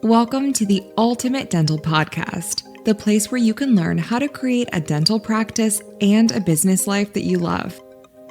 Welcome to the Ultimate Dental Podcast, the place where you can learn how to create a dental practice and a business life that you love.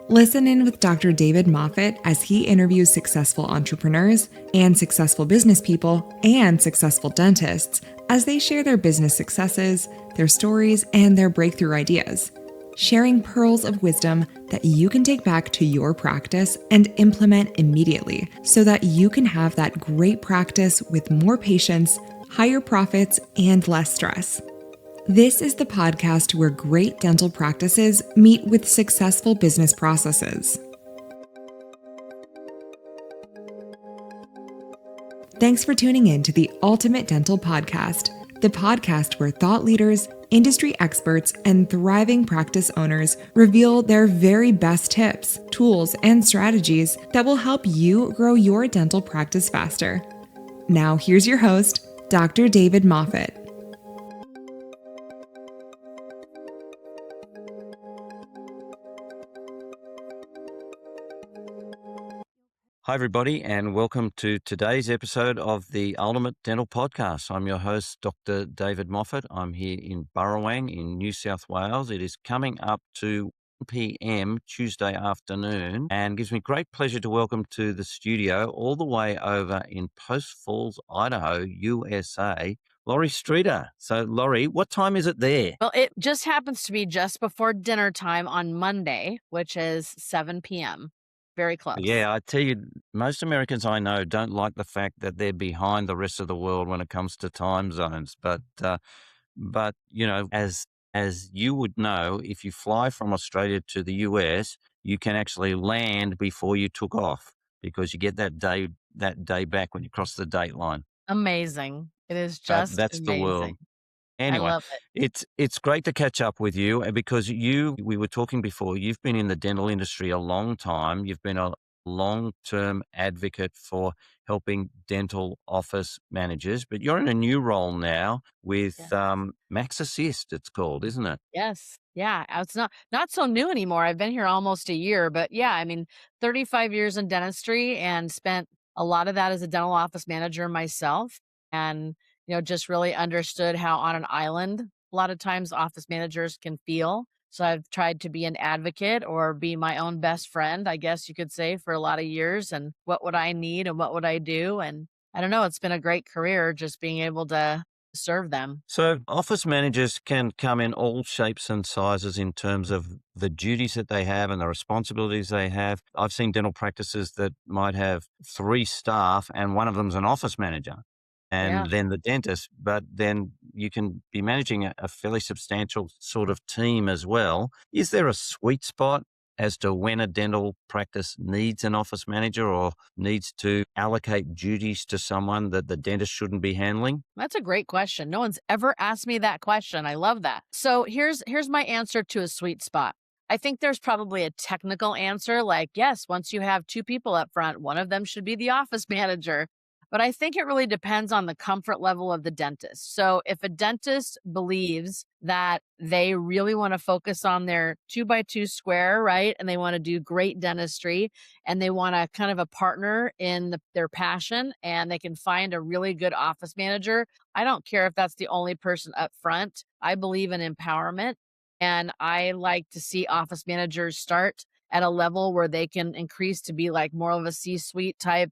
Listen in with Dr. David Moffat as he interviews successful entrepreneurs and successful business people and successful dentists as they share their business successes, their stories, and their breakthrough ideas, sharing pearls of wisdom that you can take back to your practice and implement immediately so that you can have that great practice with more patients, higher profits, and less stress. This is the podcast where great dental practices meet with successful business processes. Thanks for tuning in to the Ultimate Dental Podcast, the podcast where thought leaders, industry experts, and thriving practice owners reveal their very best tips, tools, and strategies that will help you grow your dental practice faster. Now, here's your host, Dr. David Moffat. Hi, everybody, and welcome to today's episode of the Ultimate Dental Podcast. I'm your host, Dr. David Moffat. I'm here in Burrawang in New South Wales. It is coming up to 1 p.m. Tuesday afternoon, and gives me great pleasure to welcome to the studio all the way over in Post Falls, Idaho, USA, Lorie Streeter. So, Lorie, what time is it there? Well, it just happens to be just before dinner time on Monday, which is 7 p.m. Very close. Yeah, I tell you, most Americans I know don't like the fact that they're behind the rest of the world when it comes to time zones. But you know, as you would know, if you fly from Australia to the US, you can actually land before you took off because you get that day back when you cross the date line. Amazing. It is just That's the world. amazing. I Anyway, love it. it's great to catch up with you because we were talking before, you've been in the dental industry a long time. You've been a long-term advocate for helping dental office managers, but you're in a new role now with Yeah. Max Assist, it's called, isn't it? Yes. Yeah. It's not so new anymore. I've been here almost a year, but yeah, I mean, 35 years in dentistry and spent a lot of that as a dental office manager myself. And, just really understood how on an island, a lot of times office managers can feel. So I've tried to be an advocate or be my own best friend, I guess you could say, for a lot of years. And what would I need and what would I do? And I don't know, it's been a great career just being able to serve them. So office managers can come in all shapes and sizes in terms of the duties that they have and the responsibilities they have. I've seen dental practices that might have 3 staff and one of them's an office manager Yeah. and then the dentist, but then you can be managing a fairly substantial sort of team as well. Is there a sweet spot as to when a dental practice needs an office manager or needs to allocate duties to someone that the dentist shouldn't be handling? That's a great question. No one's ever asked me that question. I love that. So here's my answer to a sweet spot. I think there's probably a technical answer like, yes, once you have 2 people up front, one of them should be the office manager. But I think it really depends on the comfort level of the dentist. So if a dentist believes that they really want to focus on their 2x2 square, right? And they want to do great dentistry and they want a kind of a partner in their passion and they can find a really good office manager. I don't care if that's the only person up front. I believe in empowerment and I like to see office managers start at a level where they can increase to be like more of a C-suite type,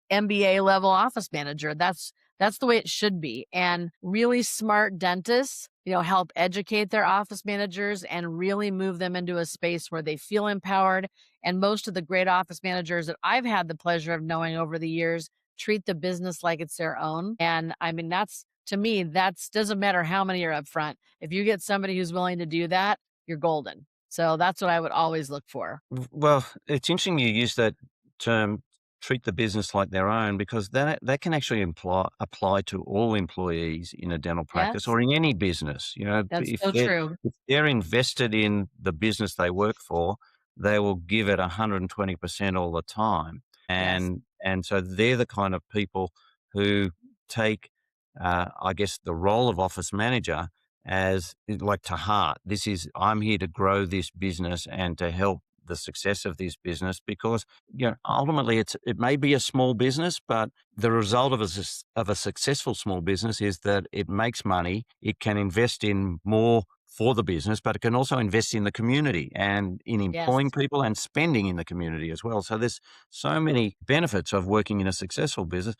MBA level office manager. That's the way it should be. And really smart dentists, help educate their office managers and really move them into a space where they feel empowered. And most of the great office managers that I've had the pleasure of knowing over the years treat the business like it's their own. And I mean, to me, doesn't matter how many are up front. If you get somebody who's willing to do that, you're golden. So that's what I would always look for. Well, it's interesting you use that term, treat the business like their own, because that can actually apply to all employees in a dental practice Yes, or in any business. that's so true. If they're invested in the business they work for, they will give it 120% all the time. Yes. And so they're the kind of people who take, I guess, the role of office manager as like to heart. I'm here to grow this business and to help the success of this business because, ultimately it may be a small business, but the result of a successful small business is that it makes money. It can invest in more for the business, but it can also invest in the community and in Yes. employing people and spending in the community as well. So there's so many benefits of working in a successful business.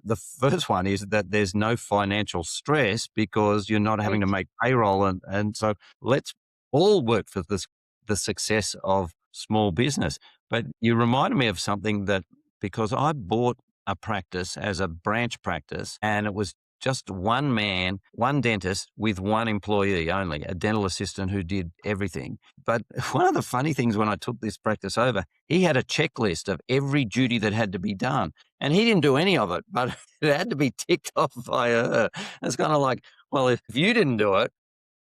The first one is that there's no financial stress because you're not having Right. to make payroll. And so let's all work for the success of small business. But you reminded me of something that because I bought a practice as a branch practice and it was just one man, one dentist with one employee only, a dental assistant who did everything. But one of the funny things when I took this practice over, he had a checklist of every duty that had to be done. And he didn't do any of it, but it had to be ticked off by her. It's kind of like, well, if you didn't do it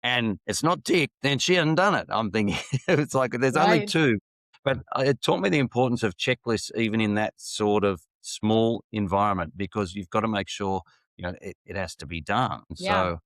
and it's not ticked, then she hadn't done it. I'm thinking it's like there's only Right. two. But it taught me the importance of checklists, even in that sort of small environment, because you've got to make sure, it has to be done. Yeah. So,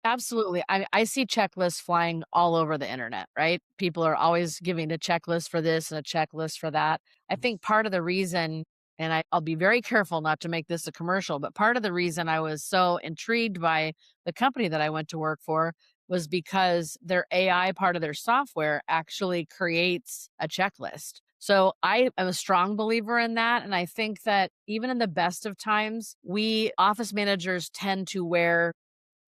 Absolutely. I see checklists flying all over the internet, right? People are always giving a checklist for this and a checklist for that. I think part of the reason, and I'll be very careful not to make this a commercial, but part of the reason I was so intrigued by the company that I went to work for was because their AI part of their software actually creates a checklist. So I am a strong believer in that. And I think that even in the best of times, we office managers tend to wear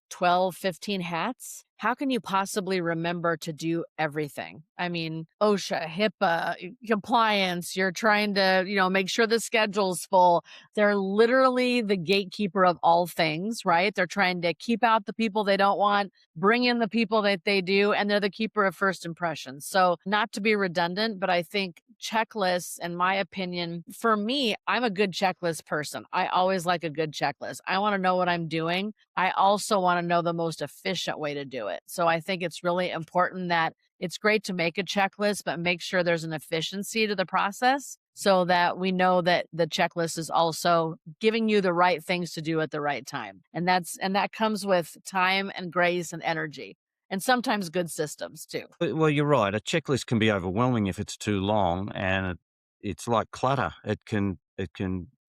12, 15 hats. How can you possibly remember to do everything? I mean, OSHA, HIPAA, compliance, you're trying to, make sure the schedule's full. They're literally the gatekeeper of all things, right? They're trying to keep out the people they don't want, bring in the people that they do, and they're the keeper of first impressions. So, not to be redundant, but I think checklists, in my opinion, for me, I'm a good checklist person. I always like a good checklist. I want to know what I'm doing. I also want to know the most efficient way to do it. So I think it's really important that it's great to make a checklist, but make sure there's an efficiency to the process so that we know that the checklist is also giving you the right things to do at the right time. And that comes with time and grace and energy and sometimes good systems too. well, you're right. A checklist can be overwhelming if it's too long, and it's like clutter. It can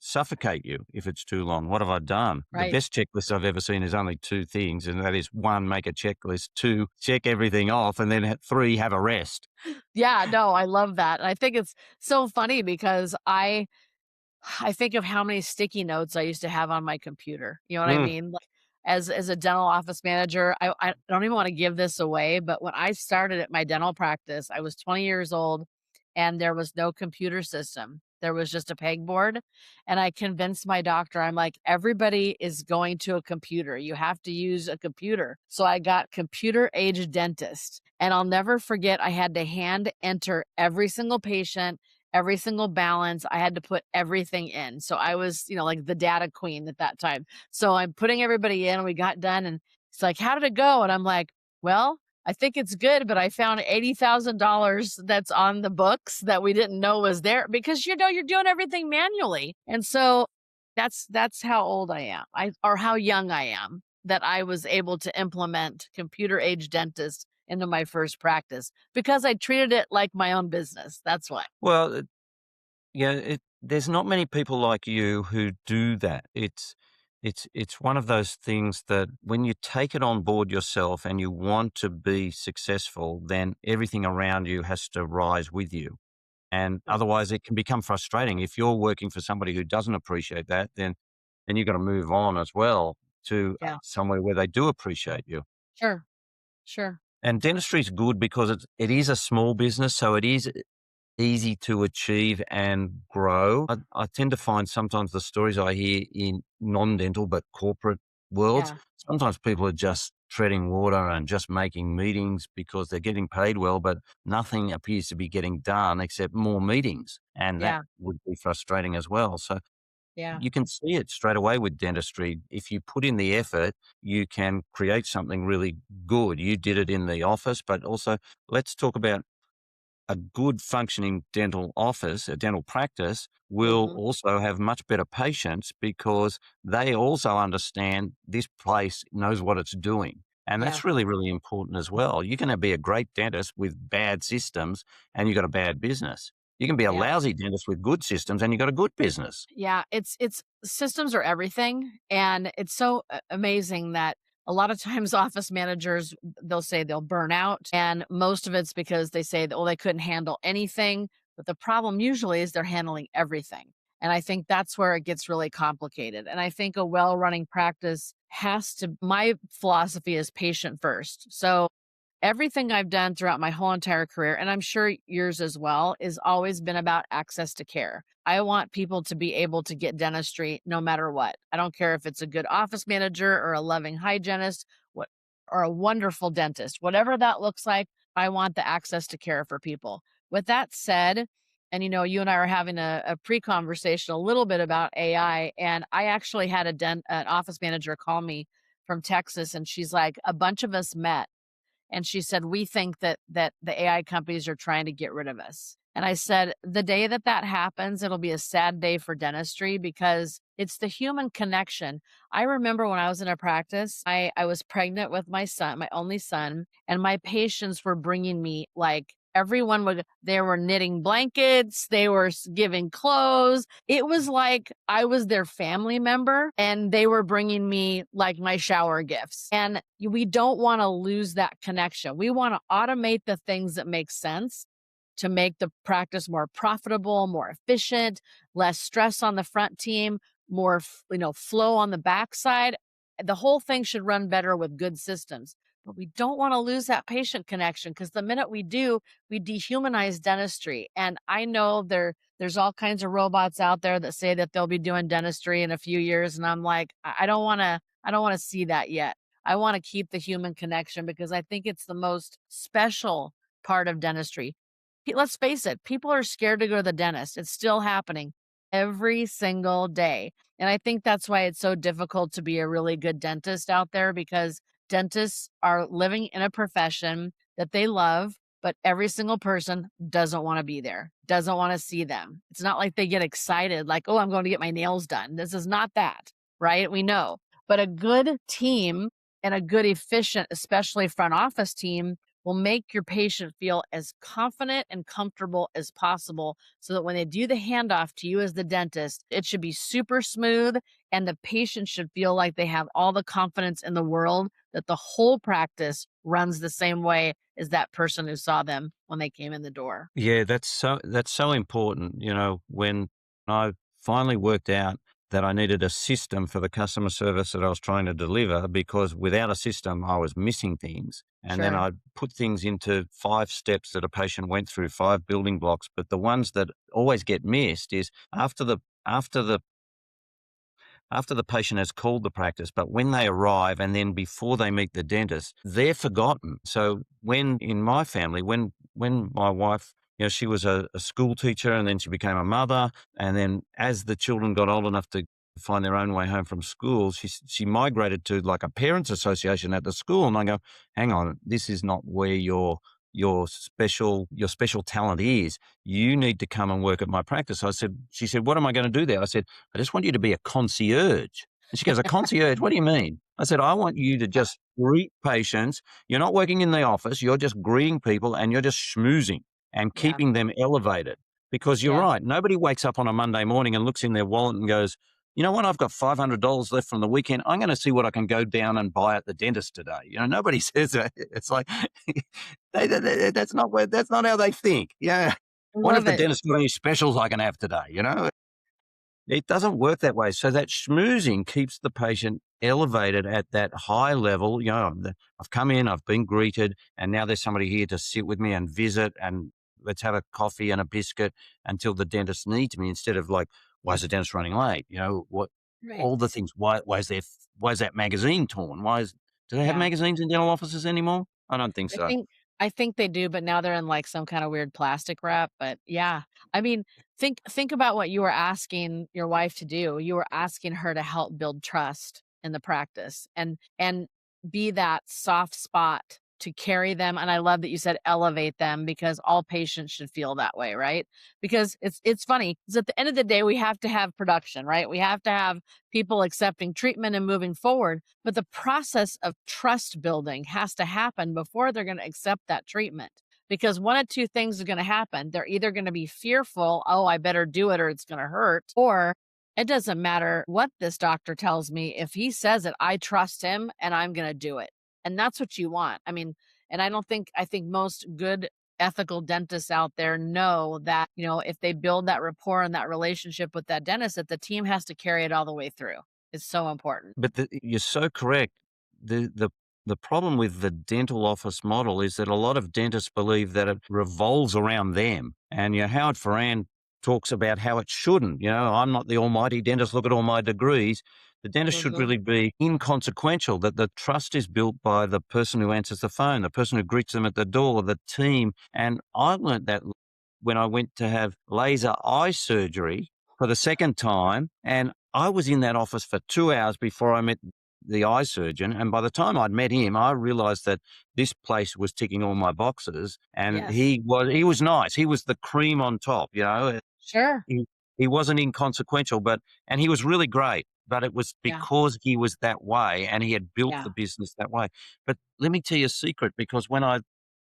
suffocate you if it's too long. What have I done? The Right. best checklist I've ever seen is only two things, and that is one, make a checklist, two, check everything off, and then three, have a rest. Yeah, no, I love that. And I think it's so funny because I think of how many sticky notes I used to have on my computer. You know what I Mm. mean? Like as a dental office manager, I don't even want to give this away, but when I started at my dental practice, I was 20 years old and there was no computer system. There was just a pegboard. And I convinced my doctor, I'm like, everybody is going to a computer. You have to use a computer. So I got computer age dentist. And I'll never forget, I had to hand enter every single patient, every single balance. I had to put everything in. So I was, like the data queen at that time. So I'm putting everybody in and we got done and it's like, how did it go? And I'm like, well, I think it's good, but I found $80,000 that's on the books that we didn't know was there because you're doing everything manually. And so that's how old I am. Or how young I am that I was able to implement computer age dentist into my first practice because I treated it like my own business. That's why. Well, yeah, there's not many people like you who do that. It's one of those things that when you take it on board yourself and you want to be successful, then everything around you has to rise with you. And Right. otherwise it can become frustrating. If you're working for somebody who doesn't appreciate that, then you've got to move on as well to Yeah. somewhere where they do appreciate you. Sure. Sure. And dentistry is good because it is a small business, so it is easy to achieve and grow. I tend to find sometimes the stories I hear in non-dental but corporate worlds, Yeah. sometimes people are just treading water and just making meetings because they're getting paid well, but nothing appears to be getting done except more meetings. And that Yeah. would be frustrating as well. So Yeah. you can see it straight away with dentistry. If you put in the effort, you can create something really good. You did it in the office, but also let's talk about a good functioning dental office, a dental practice, will Mhm. also have much better patients because they also understand this place knows what it's doing. And Yeah. that's really, really important as well. You can be a great dentist with bad systems and you've got a bad business. You can be a Yeah. lousy dentist with good systems and you've got a good business. Yeah, it's systems are everything, and it's so amazing that a lot of times office managers, they'll say they'll burn out, and most of it's because they say that, well, they couldn't handle anything, but the problem usually is they're handling everything. And I think that's where it gets really complicated. And I think a well-running practice has to my philosophy is patient first. So everything I've done throughout my whole entire career, and I'm sure yours as well, is always been about access to care. I want people to be able to get dentistry no matter what. I don't care if it's a good office manager or a loving hygienist, what or a wonderful dentist. Whatever that looks like, I want the access to care for people. With that said, and you and I are having a pre-conversation a little bit about AI, and I actually had an office manager call me from Texas, and she's like, a bunch of us met and she said, "We think that the AI companies are trying to get rid of us." And I said, "The day that that happens, it'll be a sad day for dentistry because it's the human connection." I remember when I was in a practice, I was pregnant with my son, my only son, and my patients were bringing me like they were knitting blankets, they were giving clothes. It was like I was their family member and they were bringing me like my shower gifts. And we don't want to lose that connection. We want to automate the things that make sense to make the practice more profitable, more efficient, less stress on the front team, more flow on the backside. The whole thing should run better with good systems. But we don't want to lose that patient connection because the minute we do, we dehumanize dentistry. And I know there's all kinds of robots out there that say that they'll be doing dentistry in a few years. And I'm like, I don't want to see that yet. I want to keep the human connection because I think it's the most special part of dentistry. Let's face it, people are scared to go to the dentist. It's still happening every single day. And I think that's why it's so difficult to be a really good dentist out there because dentists are living in a profession that they love, but every single person doesn't want to be there, doesn't want to see them. It's not like they get excited, like, oh, I'm going to get my nails done. This is not that, right? We know. But a good team and a good, efficient, especially front office team, will make your patient feel as confident and comfortable as possible so that when they do the handoff to you as the dentist, it should be super smooth and the patient should feel like they have all the confidence in the world that the whole practice runs the same way as that person who saw them when they came in the door. Yeah, that's so important. When I finally worked out that I needed a system for the customer service that I was trying to deliver, because without a system, I was missing things. And then Sure. I put things into 5 steps that a patient went through, 5 building blocks. But the ones that always get missed is after the after the patient has called the practice, but when they arrive and then before they meet the dentist, they're forgotten. So when in my family, when my wife, she was a school teacher and then she became a mother, and then as the children got old enough to find their own way home from school, she migrated to like a parents association at the school, and I go, hang on, this is not where your special talent is. You need to come and work at my practice. She said, what am I going to do there? I said, I just want you to be a concierge. And she goes, a concierge? What do you mean? I said, I want you to just greet patients. You're not working in the office. You're just greeting people and you're just schmoozing and Yeah. keeping them elevated. Because you're Yeah. right. Nobody wakes up on a Monday morning and looks in their wallet and goes, you know what? I've got $500 left from the weekend. I'm going to see what I can go down and buy at the dentist today. Nobody says that. It's like, that's not how they think. Yeah. I What if love the it. dentist got any specials I can have today? It doesn't work that way. So that schmoozing keeps the patient elevated at that high level. I've come in, I've been greeted, and now there's somebody here to sit with me and visit, and let's have a coffee and a biscuit until the dentist needs me, instead of like, why is the dentist running late? What Right. all the things. Why is that magazine torn? Do they have Yeah. magazines in dental offices anymore? I don't think I so. think I think they do, but now they're in like some kind of weird plastic wrap. But yeah, I mean, think about what you were asking your wife to do. You were asking her to help build trust in the practice and be that soft spot to carry them. And I love that you said elevate them, because all patients should feel that way, right? Because it's funny, because at the end of the day, we have to have production, right? We have to have people accepting treatment and moving forward. But the process of trust building has to happen before they're going to accept that treatment. Because one of two things is going to happen. They're either going to be fearful, oh, I better do it or it's going to hurt, or it doesn't matter what this doctor tells me. If he says it, I trust him and I'm going to do it. And that's what you want. I mean, and I think most good ethical dentists out there know that, if they build that rapport and that relationship with that dentist, that the team has to carry it all the way through. It's so important. But you're so correct. The problem with the dental office model is that a lot of dentists believe that it revolves around them. And Howard Ferran talks about how it shouldn't. I'm not the almighty dentist. Look at all my degrees. The dentist should really be inconsequential, that the trust is built by the person who answers the phone, the person who greets them at the door, the team. And I learned that when I went to have laser eye surgery for the second time. And I was in that office for 2 hours before I met the eye surgeon. And by the time I'd met him, I realized that this place was ticking all my boxes. And Yes. he was nice. He was the cream on top, Sure. He wasn't inconsequential, and he was really great, but it was Yeah. because he was that way and he had built Yeah. the business that way. But let me tell you a secret, because when I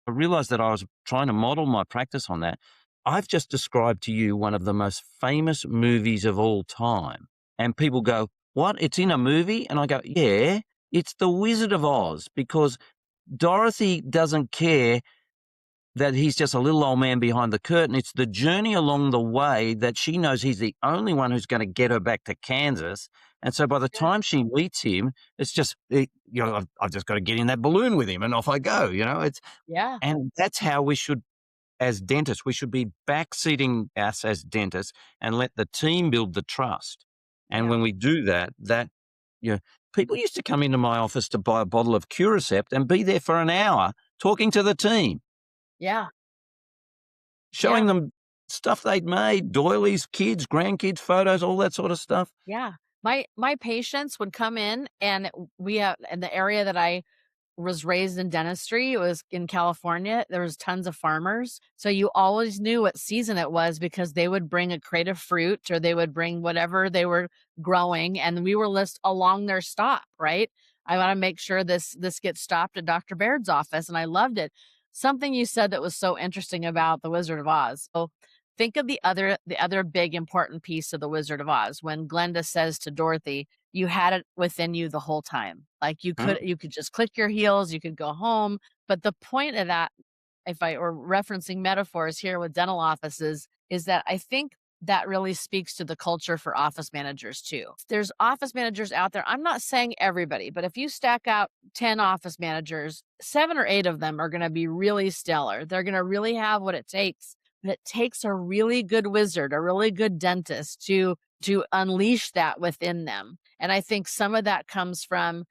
realized that I was trying to model my practice on that, I've just described to you one of the most famous movies of all time. And people go, what? It's in a movie? And I go, yeah, it's The Wizard of Oz, because Dorothy doesn't care that he's just a little old man behind the curtain. It's the journey along the way that she knows he's the only one who's going to get her back to Kansas. And so by the time she meets him, it's just, I've just got to get in that balloon with him and off I go. Yeah. And that's how we should, as dentists, we should be backseating us as dentists and let the team build the trust. And when we do that, people used to come into my office to buy a bottle of Curacept and be there for an hour talking to the team. Yeah. Showing them stuff they'd made, doilies, kids, grandkids, photos, all that sort of stuff. Yeah. My patients would come in, and we have, in the area that I was raised in dentistry, it was in California, there was tons of farmers. So you always knew what season it was, because they would bring a crate of fruit or they would bring whatever they were growing, and we were list along their stop, right? I want to make sure this gets stopped at Dr. Baird's office. And I loved it. Something you said that was so interesting about The Wizard of Oz. So think of the other big important piece of The Wizard of Oz, when Glenda says to Dorothy, you had it within you the whole time. Like you could just click your heels, you could go home. But the point of that, if I were referencing metaphors here with dental offices, is that I think that really speaks to the culture for office managers too. There's office managers out there. I'm not saying everybody, but if you stack out 10 office managers, 7 or 8 of them are going to be really stellar. They're going to really have what it takes. But it takes a really good wizard, a really good dentist to unleash that within them. And I think some of that comes from,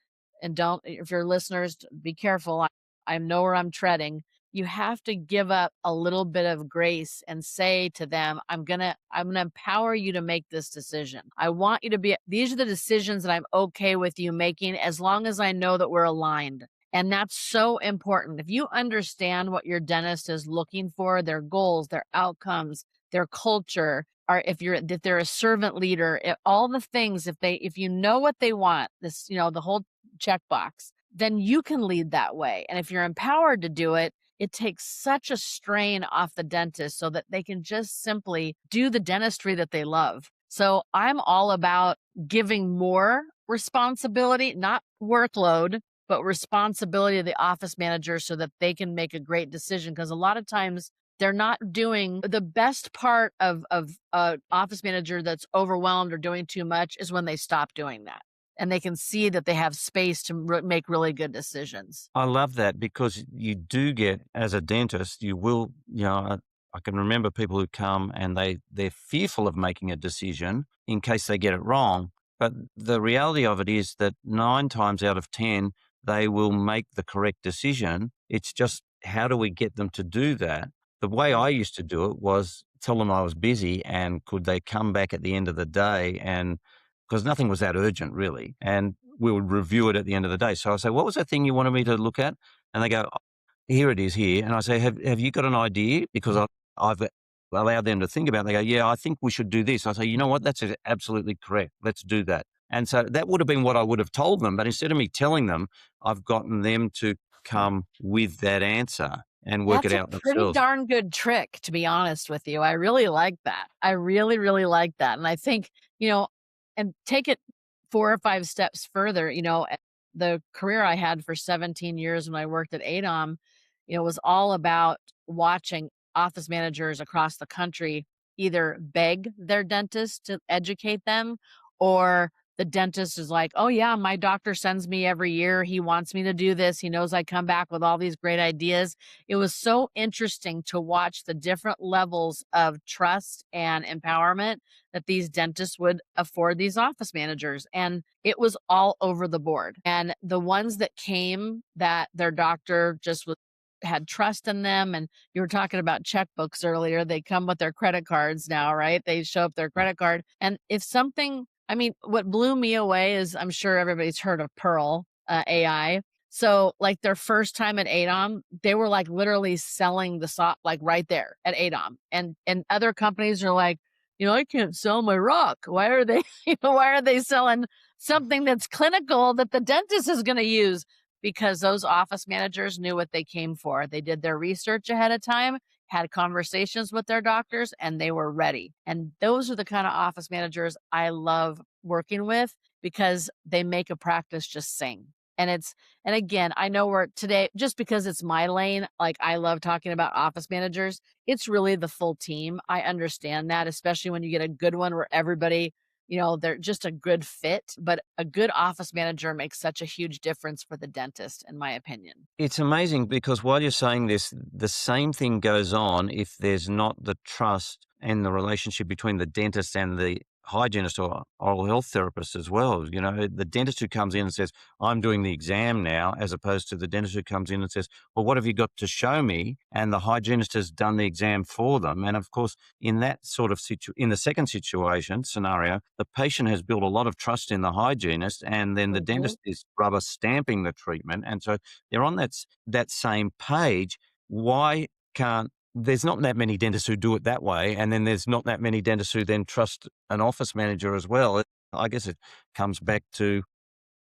and if your listeners, be careful. I know where I'm treading. You have to give up a little bit of grace and say to them, I'm going to empower you to make this decision. I want you to these are the decisions that I'm okay with you making, as long as I know that we're aligned. And that's so important. If you understand what your dentist is looking for, their goals, their outcomes, their culture, or if they're a servant leader, all the things, if you know what they want, the whole checkbox, then you can lead that way. And if you're empowered to do it, it takes such a strain off the dentist so that they can just simply do the dentistry that they love. So I'm all about giving more responsibility, not workload, but responsibility to the office manager so that they can make a great decision. Because a lot of times they're not doing the best part of an office manager that's overwhelmed or doing too much is when they stop doing that. And they can see that they have space to make really good decisions. I love that, because you do get, as a dentist, you will, I can remember people who come and they're fearful of making a decision in case they get it wrong. But the reality of it is that 9 times out of 10, they will make the correct decision. It's just, how do we get them to do that? The way I used to do it was tell them I was busy and could they come back at the end of the day, and because nothing was that urgent really, and we would review it at the end of the day. So I say, what was that thing you wanted me to look at? And they go, here it is here. And I say, have you got an idea? Because I've allowed them to think about it. They go, yeah, I think we should do this. I say, you know what? That's absolutely correct. Let's do that. And so that would have been what I would have told them. But instead of me telling them, I've gotten them to come with that answer and work That's it a out pretty themselves. darn good trick, to be honest with you. I really like that. I really, really like that. And I think, and take it 4 or 5 steps further, the career I had for 17 years when I worked at ADOM, was all about watching office managers across the country either beg their dentist to educate them, or the dentist is like, oh yeah, my doctor sends me every year. He wants me to do this. He knows I come back with all these great ideas. It was so interesting to watch the different levels of trust and empowerment that these dentists would afford these office managers. And it was all over the board. And the ones that came that their doctor just had trust in them. And you were talking about checkbooks earlier. They come with their credit cards now, right? They show up their credit card. And if something, what blew me away is, I'm sure everybody's heard of Pearl AI. So like their first time at ADOM, they were like literally selling the like right there at ADOM. And other companies are like, I can't sell my rock. Why are they, why are they selling something that's clinical that the dentist is going to use? Because those office managers knew what they came for. They did their research ahead of time, had conversations with their doctors, and they were ready. And those are the kind of office managers I love working with, because they make a practice just sing. And again, I know we're today, just because it's my lane, like I love talking about office managers, it's really the full team. I understand that, especially when you get a good one where everybody, they're just a good fit. But a good office manager makes such a huge difference for the dentist, in my opinion. It's amazing because while you're saying this, the same thing goes on if there's not the trust and the relationship between the dentist and the hygienist or oral health therapist as well. The dentist who comes in and says, I'm doing the exam now, as opposed to the dentist who comes in and says, well, what have you got to show me? And the hygienist has done the exam for them. And of course, in that sort of in the second scenario, the patient has built a lot of trust in the hygienist, and then the dentist is rubber stamping the treatment. And so they're on that same page. Why can't there's not that many dentists who do it that way, and then there's not that many dentists who then trust an office manager as well. I guess it comes back to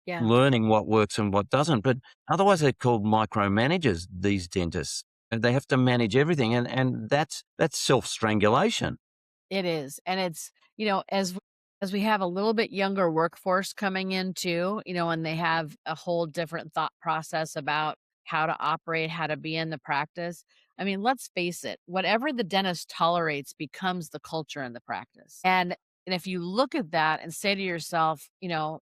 learning what works and what doesn't. But otherwise, they're called micromanagers, these dentists. And they have to manage everything, and that's self-strangulation. It is. And it's, as we have a little bit younger workforce coming in too, and they have a whole different thought process about how to operate, how to be in the practice. Let's face it, whatever the dentist tolerates becomes the culture in the practice. And if you look at that and say to yourself,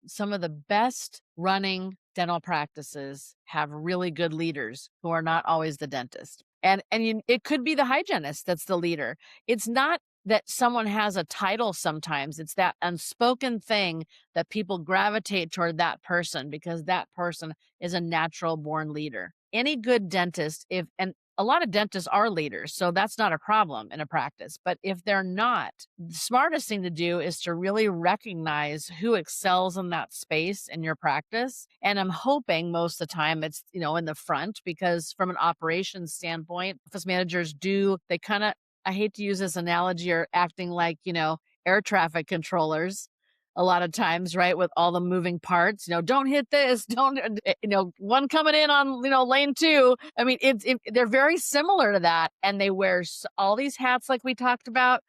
some of the best running dental practices have really good leaders who are not always the dentist. And it could be the hygienist that's the leader. It's not that someone has a title sometimes. It's that unspoken thing that people gravitate toward that person because that person is a natural born leader. Any good dentist, and a lot of dentists are leaders, so that's not a problem in a practice. But if they're not, the smartest thing to do is to really recognize who excels in that space in your practice. And I'm hoping most of the time it's, in the front, because from an operations standpoint, office managers they kind of, I hate to use this analogy, are acting like, air traffic controllers a lot of times, right? With all the moving parts, don't hit this, don't, one coming in on, lane 2. They're very similar to that. And they wear all these hats like we talked about.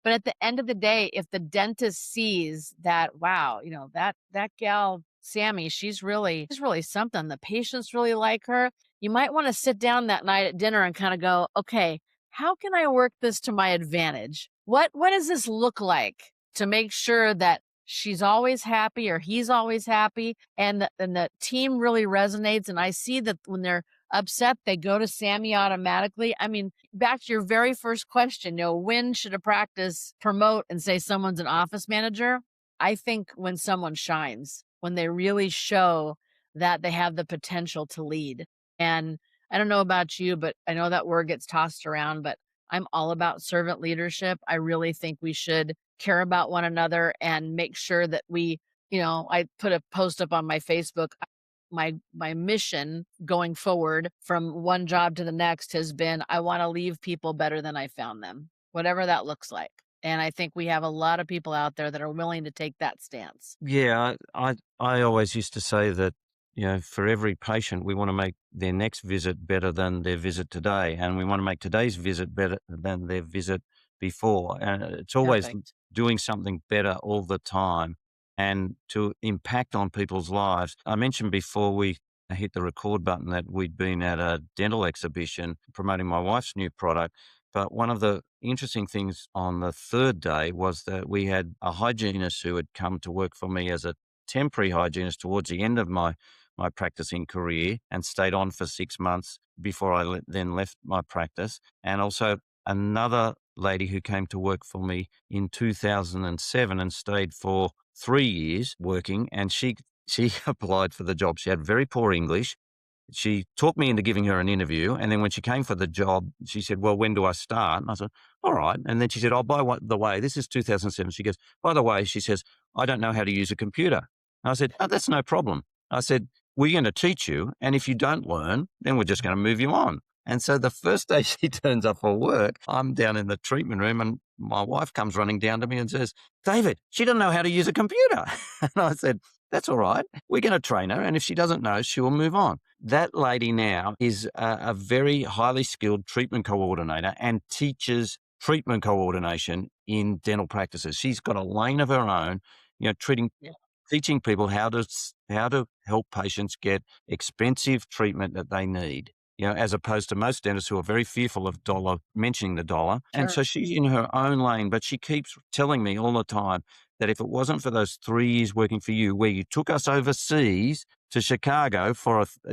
But at the end of the day, if the dentist sees that, wow, that gal, Sammy, she's really something. The patients really like her. You might want to sit down that night at dinner and kind of go, okay, how can I work this to my advantage? What does this look like to make sure that she's always happy or he's always happy, and the team really resonates? And I see that when they're upset, they go to Sammy automatically. Back to your very first question, when should a practice promote and say someone's an office manager? I think when someone shines, when they really show that they have the potential to lead. And I don't know about you, but I know that word gets tossed around, but I'm all about servant leadership. I really think we should care about one another and make sure that we, I put a post up on my Facebook. my mission going forward from one job to the next has been, I want to leave people better than I found them, whatever that looks like. And I think we have a lot of people out there that are willing to take that stance. Yeah, I always used to say that, for every patient, we want to make their next visit better than their visit today, and we want to make today's visit better than their visit before. And it's always Perfect. doing something better all the time and to impact on people's lives. I mentioned before we hit the record button that we'd been at a dental exhibition promoting my wife's new product. But one of the interesting things on the third day was that we had a hygienist who had come to work for me as a temporary hygienist towards the end of my practicing career and stayed on for 6 months before I then left my practice. And also another lady who came to work for me in 2007 and stayed for 3 years working. And she applied for the job. She had very poor English. She talked me into giving her an interview. And then when she came for the job, she said, well, when do I start? And I said, all right. And then she said, oh, the way, this is 2007. She goes, by the way, she says, I don't know how to use a computer. And I said, oh, that's no problem. I said, we're going to teach you. And if you don't learn, then we're just going to move you on. And so the first day she turns up for work, I'm down in the treatment room and my wife comes running down to me and says, David, she doesn't know how to use a computer. And I said, that's all right. We're going to train her. And if she doesn't know, she will move on. That lady now is a very highly skilled treatment coordinator and teaches treatment coordination in dental practices. She's got a lane of her own, teaching people how to help patients get expensive treatment that they need. As opposed to most dentists who are very fearful of mentioning the dollar. Sure. And so she's in her own lane, but she keeps telling me all the time that if it wasn't for those 3 years working for you, where you took us overseas to Chicago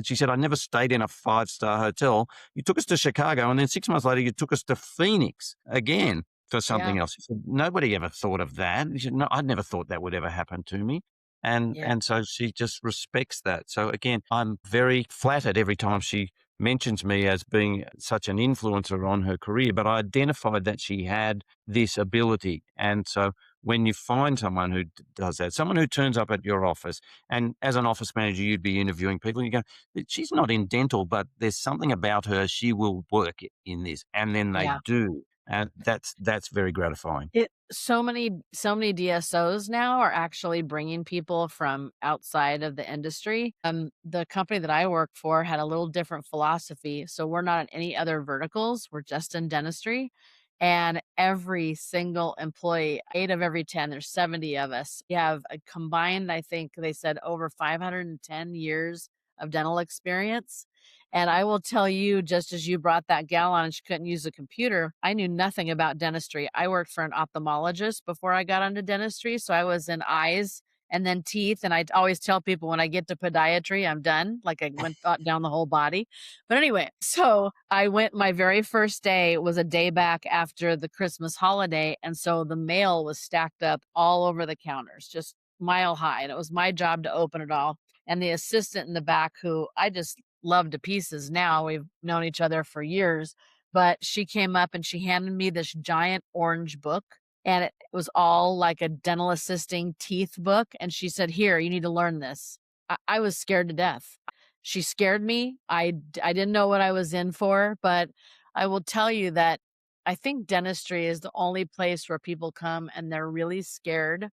she said, I never stayed in a 5-star hotel. You took us to Chicago, and then 6 months later, you took us to Phoenix again for something Yeah. else. She said, nobody ever thought of that. She said, no, I'd never thought that would ever happen to me. Yeah. And so she just respects that. So again, I'm very flattered every time she mentions me as being such an influencer on her career, but I identified that she had this ability. And so when you find someone who does that, someone who turns up at your office, and as an office manager, you'd be interviewing people, and you go, she's not in dental, but there's something about her, she will work in this. And then they Yeah. do. And that's very gratifying. So many DSOs now are actually bringing people from outside of the industry. The company that I work for had a little different philosophy. So we're not in any other verticals. We're just in dentistry. And every single employee, 8 of every 10, there's 70 of us, we have a combined, I think they said over 510 years of dental experience. And I will tell you, just as you brought that gal on and she couldn't use a computer, I knew nothing about dentistry. I worked for an ophthalmologist before I got into dentistry. So I was in eyes and then teeth. And I always tell people when I get to podiatry, I'm done. Like I went down the whole body. But anyway, so my very first day was a day back after the Christmas holiday. And so the mail was stacked up all over the counters, just mile high. And it was my job to open it all. And the assistant in the back, who I just love to pieces now, we've known each other for years, but she came up and she handed me this giant orange book, and it was all like a dental assisting teeth book. And she said, here, you need to learn this. I was scared to death. She scared me. I didn't know what I was in for, but I will tell you that I think dentistry is the only place where people come and they're really scared,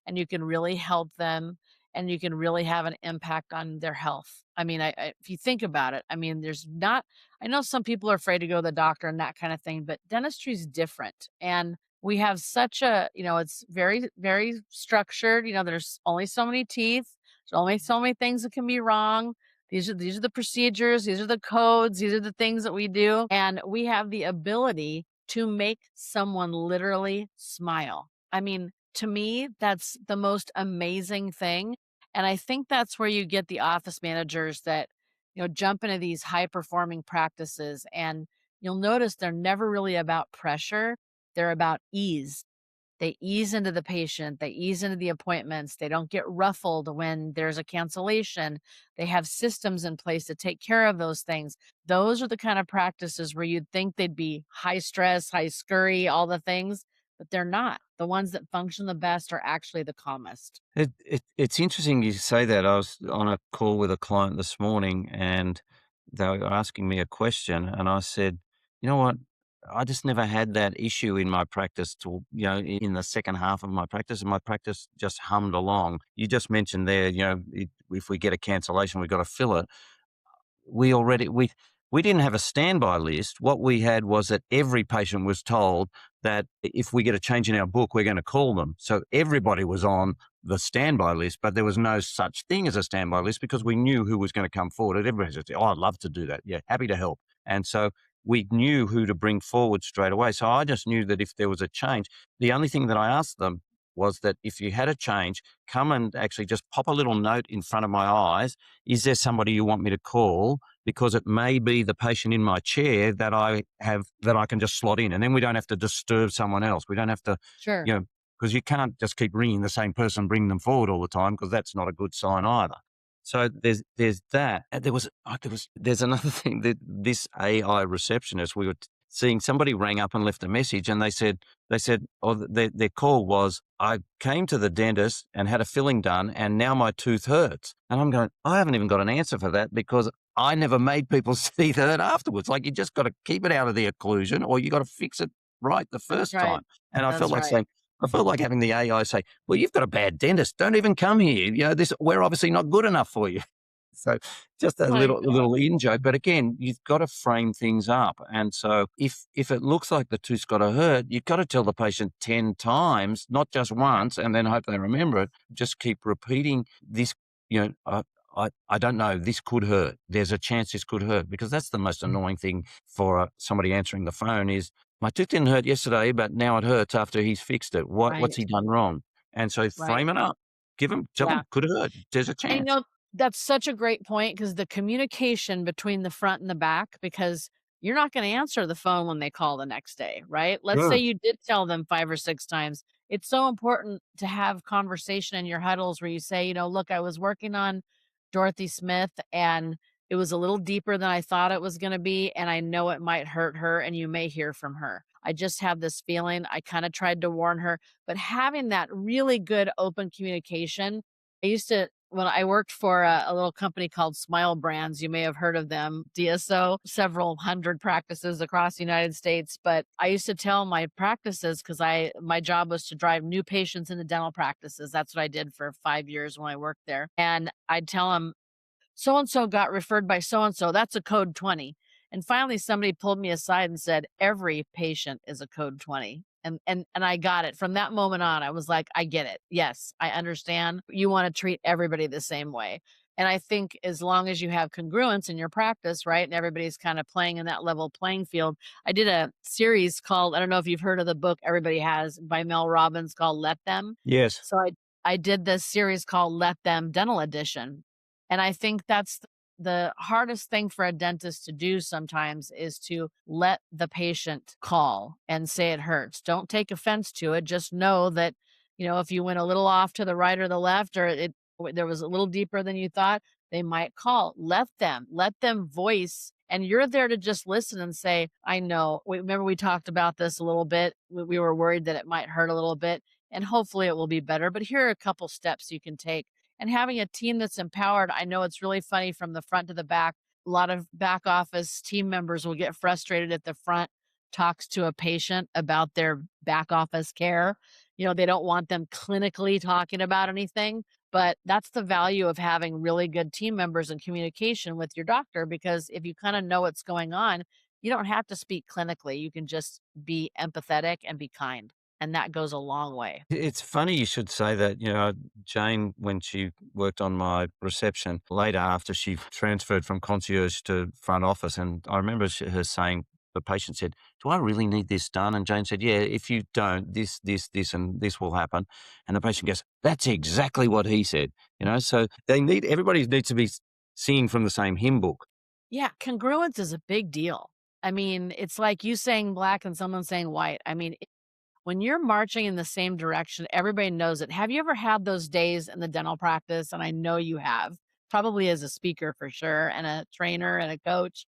and you can really help them, and you can really have an impact on their health. I mean, if you think about it, I mean, I know some people are afraid to go to the doctor and that kind of thing, but dentistry is different. And we have it's very, very structured. There's only so many teeth. There's only so many things that can be wrong. These are the procedures. These are the codes. These are the things that we do. And we have the ability to make someone literally smile. I mean, to me, that's the most amazing thing. And I think that's where you get the office managers that, jump into these high performing practices. And you'll notice they're never really about pressure. They're about ease. They ease into the patient. They ease into the appointments. They don't get ruffled when there's a cancellation. They have systems in place to take care of those things. Those are the kind of practices where you'd think they'd be high stress, high scurry, all the things. but they're not. The ones that function the best are actually the calmest. It's interesting you say that. I was on a call with a client this morning, and they were asking me a question, and I said, "You know what? I just never had that issue in my practice till, in the second half of my practice, and my practice just hummed along." You just mentioned there, if we get a cancellation, we've got to fill it. We didn't have a standby list. What we had was that every patient was told that if we get a change in our book, we're going to call them. So everybody was on the standby list, but there was no such thing as a standby list because we knew who was going to come forward. And everybody said, "Oh, I'd love to do that. Yeah, happy to help." And so we knew who to bring forward straight away. So I just knew that if there was a change, the only thing that I asked them was that if you had a change, come and actually just pop a little note in front of my eyes. Is there somebody you want me to call? Because it may be the patient in my chair that I can just slot in, and then we don't have to disturb someone else. We don't have to, Sure. because you can't just keep ringing the same person, bring them forward all the time, because that's not a good sign either. So there's that. And there's another thing that this AI receptionist, we were seeing somebody rang up and left a message, and they said, their call was, "I came to the dentist and had a filling done, and now my tooth hurts." And I'm going, I haven't even got an answer for that because I never made people's teeth hurt afterwards. Like, you just got to keep it out of the occlusion, or you got to fix it right the That's first right. time. And That's right. I felt like having the AI say, "Well, you've got a bad dentist. Don't even come here. We're obviously not good enough for you." So just a My God. little in joke. But again, you've got to frame things up. And so if it looks like the tooth's got to hurt, you've got to tell the patient 10 times, not just once, and then hope they remember it. Just keep repeating this, I don't know, this could hurt. There's a chance this could hurt, because that's the most annoying thing for somebody answering the phone is, "My tooth didn't hurt yesterday, but now it hurts after he's fixed it. What's Right. he done wrong?" And so Right. frame it up. Tell Yeah. them, could hurt. There's a And chance. that's such a great point because the communication between the front and the back, because you're not going to answer the phone when they call the next day, right? Let's say Sure. you did tell them 5 or 6 times. It's so important to have conversation in your huddles where you say, look, I was working on Dorothy Smith and it was a little deeper than I thought it was going to be. And I know it might hurt her and you may hear from her. I just have this feeling. I kind of tried to warn her, but having that really good open communication. I used to when I worked for a little company called Smile Brands, you may have heard of them, DSO, several hundred practices across the United States. But I used to tell my practices because my job was to drive new patients into dental practices. That's what I did for 5 years when I worked there. And I'd tell them, so and so got referred by so and so. That's a code 20. And finally somebody pulled me aside and said, every patient is a code 20. And I got it. From that moment on, I was like, I get it. Yes, I understand. You want to treat everybody the same way. And I think as long as you have congruence in your practice, right? And everybody's kind of playing in that level playing field. I did a series called, I don't know if you've heard of the book Everybody Has by Mel Robbins called Let Them. Yes. So I did this series called Let Them Dental Edition. And I think that's the hardest thing for a dentist to do sometimes is to let the patient call and say it hurts. Don't take offense to it. Just know that, if you went a little off to the right or the left, or there was a little deeper than you thought, they might call. Let them voice. And you're there to just listen and say, I know. Remember we talked about this a little bit. We were worried that it might hurt a little bit and hopefully it will be better. But here are a couple steps you can take, and having a team that's empowered. I know it's really funny from the front to the back. A lot of back office team members will get frustrated at the front talks to a patient about their back office care. They don't want them clinically talking about anything, but that's the value of having really good team members and communication with your doctor, because if you kind of know what's going on, you don't have to speak clinically. You can just be empathetic and be kind, and that goes a long way. It's funny you should say that. Jane, when she worked on my reception later after she transferred from concierge to front office, and I remember her saying, the patient said, "Do I really need this done?" And Jane said, "Yeah, if you don't, this, and this will happen." And the patient goes, "That's exactly what he said." So everybody needs to be singing from the same hymn book. Yeah, congruence is a big deal. I mean, it's like you saying black and someone saying white. I mean, when you're marching in the same direction, everybody knows it. Have you ever had those days in the dental practice? And I know you have, probably as a speaker for sure, and a trainer and a coach,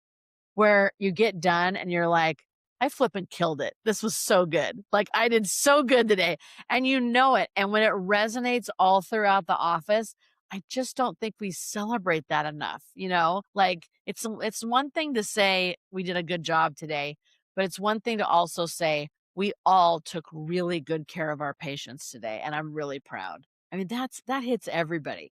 where you get done and you're like, I flippin' killed it. This was so good. Like, I did so good today. And you know it. And when it resonates all throughout the office, I just don't think we celebrate that enough, you know? Like, it's one thing to say we did a good job today, but it's one thing to also say we all took really good care of our patients today, and I'm really proud. I mean, that hits everybody.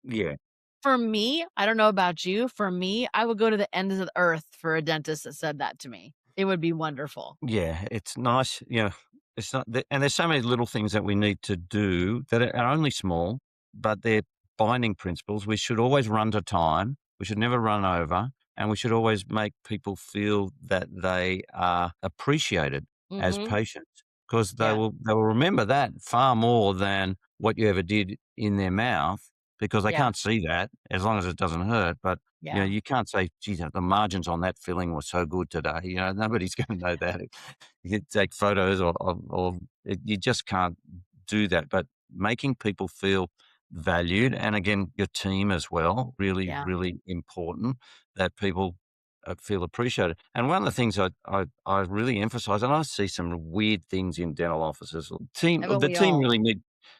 Yeah. For me, I don't know about you, for me, I would go to the ends of the earth for a dentist that said that to me. It would be wonderful. Yeah, it's nice, it's not and there's so many little things that we need to do that are only small, but they're binding principles. We should always run to time. We should never run over, and we should always make people feel that they are appreciated as Mhm. patients, because Yeah, they will remember that far more than what you ever did in their mouth, because they yeah, can't see that as long as it doesn't hurt. But yeah. you can't say, "Geez, the margins on that filling were so good today." Nobody's going to know that. You can take photos or you just can't do that. But making people feel valued, and again, your team as well, really, Yeah. really important that people feel appreciated. And one of the things I really emphasize, and I see some weird things in dental offices. Haven't we all?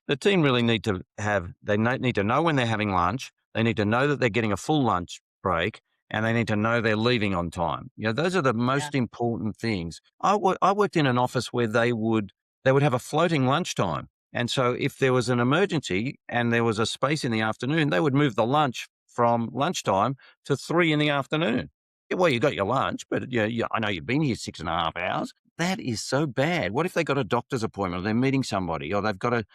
The team really need to have. Need to know when they're having lunch. They need to know that they're getting a full lunch break, and they need to know they're leaving on time. Those are the Yeah. most important things. I worked in an office where they would have a floating lunchtime. And so if there was an emergency and there was a space in the afternoon, they would move the lunch from lunchtime to 3 in the afternoon. Yeah, well, you got your lunch, but I know you've been here 6.5 hours. That is so bad. What if they got a doctor's appointment or they're meeting somebody or they've got to,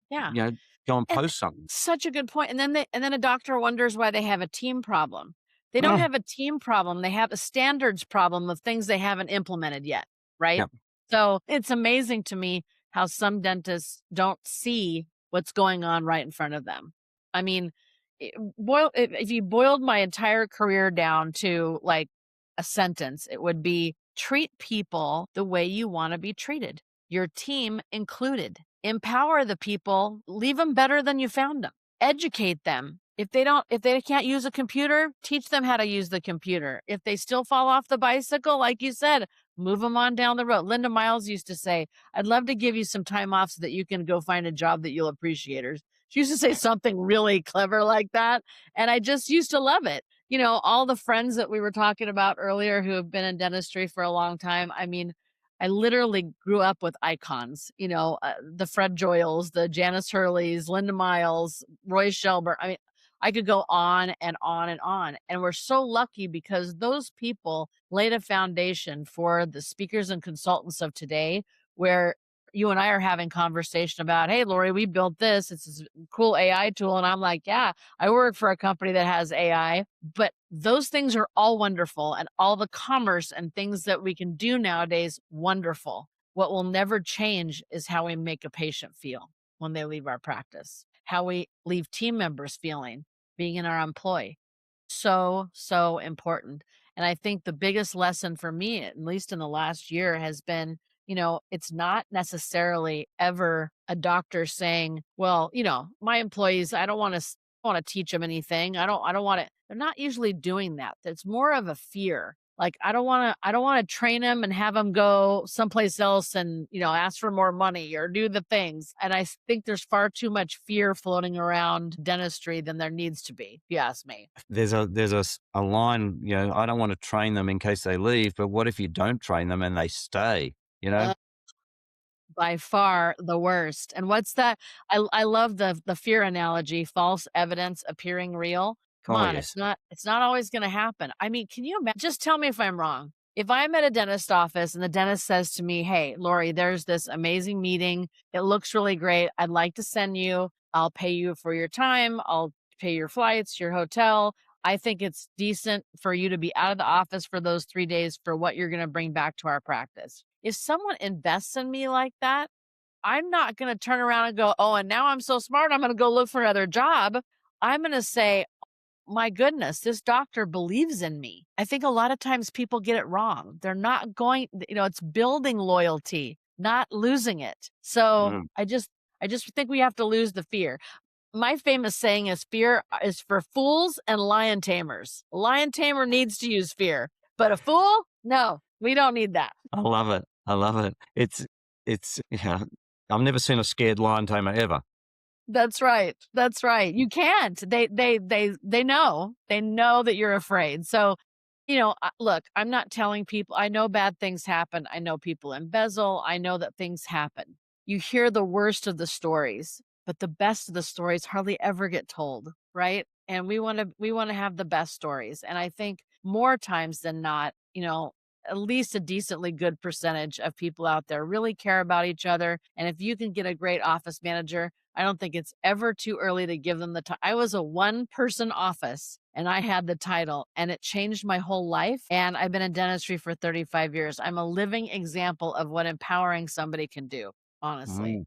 Yeah. you know, go and And post something? such a good point. And then a doctor wonders why they have a team problem. They don't Mm, have a team problem. They have a standards problem of things they haven't implemented yet, right? yep. So it's amazing to me how some dentists don't see what's going on right in front of them. I mean, if you boiled my entire career down to like a sentence, it would be treat people the way you want to be treated, your team included. Empower the people, leave them better than you found them. Educate them. If they can't use a computer, teach them how to use the computer. If they still fall off the bicycle, like you said, move them on down the road. Linda Miles used to say, I'd love to give you some time off so that you can go find a job that you'll appreciate. Or she used to say something really clever like that. And I just used to love it. All the friends that we were talking about earlier who have been in dentistry for a long time. I mean, I literally grew up with icons, the Fred Joyals, the Janice Hurleys, Linda Miles, Roy Shelburne. I mean, I could go on and on and on. And we're so lucky because those people laid a foundation for the speakers and consultants of today, where you and I are having conversation about, hey, Lorie, we built this. It's this cool AI tool. And I'm like, yeah, I work for a company that has AI, but those things are all wonderful, and all the commerce and things that we can do nowadays, wonderful. What will never change is how we make a patient feel when they leave our practice, how we leave team members feeling being in our employ. So, so important. And I think the biggest lesson for me, at least in the last year, has been, it's not necessarily ever a doctor saying, well, my employees, I don't want to teach them anything. I don't want to, they're not usually doing that. It's more of a fear. Like, I don't want to train them and have them go someplace else and, ask for more money or do the things. And I think there's far too much fear floating around dentistry than there needs to be, if you ask me. There's a line, I don't want to train them in case they leave, but what if you don't train them and they stay, you know? By far the worst. And what's that? I love the fear analogy, false evidence appearing real. Come Oh, on, yes. it's not always gonna happen. I mean, can you just tell me if I'm wrong. If I'm at a dentist office and the dentist says to me, "Hey, Lorie, there's this amazing meeting. It looks really great. I'd like to send you. I'll pay you for your time. I'll pay your flights, your hotel. I think it's decent for you to be out of the office for those 3 days for what you're gonna bring back to our practice." If someone invests in me like that, I'm not going to turn around and go, oh, and now I'm so smart, I'm going to go look for another job. I'm going to say, my goodness, this doctor believes in me. I think a lot of times people get it wrong. They're not going, it's building loyalty, not losing it. So Mm. I just think we have to lose the fear. My famous saying is fear is for fools and lion tamers. A lion tamer needs to use fear, but a fool, no. We don't need that. I love it. I love it. I've never seen a scared lion tamer ever. That's right. That's right. You can't. They know. They know that you're afraid. So, look, I'm not telling people. I know bad things happen. I know people embezzle. I know that things happen. You hear the worst of the stories, but the best of the stories hardly ever get told, right? And we want to have the best stories. And I think more times than not, at least a decently good percentage of people out there really care about each other. And if you can get a great office manager, I don't think it's ever too early to give them the time. I was a one-person office and I had the title and it changed my whole life. And I've been in dentistry for 35 years. I'm a living example of what empowering somebody can do, honestly. Mm.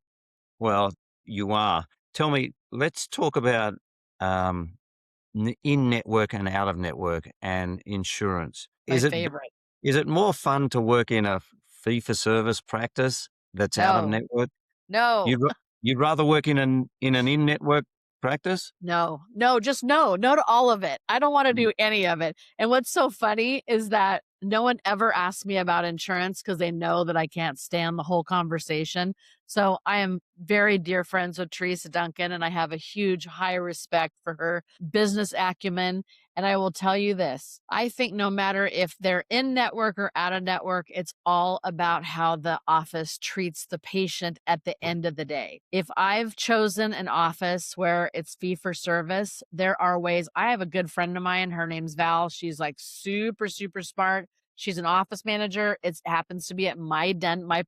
Well, you are. Tell me, let's talk about um, in network and out of network and insurance. My Is it favorite. is it more fun to work in a fee for service practice that's out of No, network? no. You'd rather work in an in network practice? No, just no to all of it. I don't want to Mm. do any of it. And what's so funny is that no one ever asks me about insurance because they know that I can't stand the whole conversation. So I am very dear friends with Teresa Duncan, and I have a huge high respect for her business acumen. And I will tell you this, I think no matter if they're in network or out of network, it's all about how the office treats the patient at the end of the day. If I've chosen an office where it's fee for service, there are ways. I have a good friend of mine. Her name's Val. She's like super, super smart. She's an office manager. It happens to be at my